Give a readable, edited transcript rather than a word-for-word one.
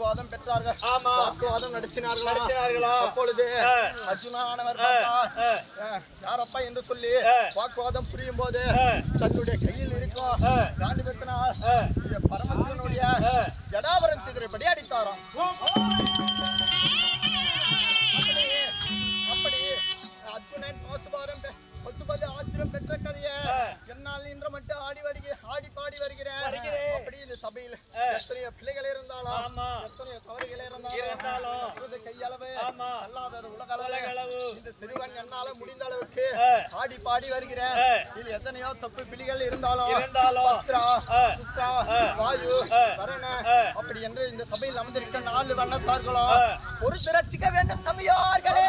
வாக்குவாதம் பெற்றார்கள். வாக்குவாதம் நடத்தினார்களா? அப்பொழுது அர்ஜுனானவர் யாரப்பா என்று சொல்லி வாக்குவாதம் புரியும் போது தன்னுடைய கையில் இருக்கும் காண்டிபத்தினால் பரமசிவனுடைய ஜடாபரம் சிதறபடி அடித்தாராம். அப்படி அர்ஜுனன் பசுபதி ஆசிரம் பெற்ற கதையை என்னால் இன்று மட்டும் ஆடி பாடி வருகிறேன். அப்படி இந்த சபையில் எத்தனையோ பிள்ளைகள் இருந்தாலும் எத்தனையோ தவறுகள் இருந்தாலும் கையளவு அல்லாதது உலக அளவு இந்த சிறுவன் என்னால முடிந்த அளவுக்கு ஆடி பாடி வருகிறேன். இதில் எத்தனையோ தப்பு பிள்ளைகள் இருந்தாலும் சுத்ரா வாயு கரண அப்படி என்று இந்த சபையில் அமர்ந்திருக்க 4 வண்ணத்தார்களோ ஒரு திரட்சிக்க வேண்டும் சபையார்களே.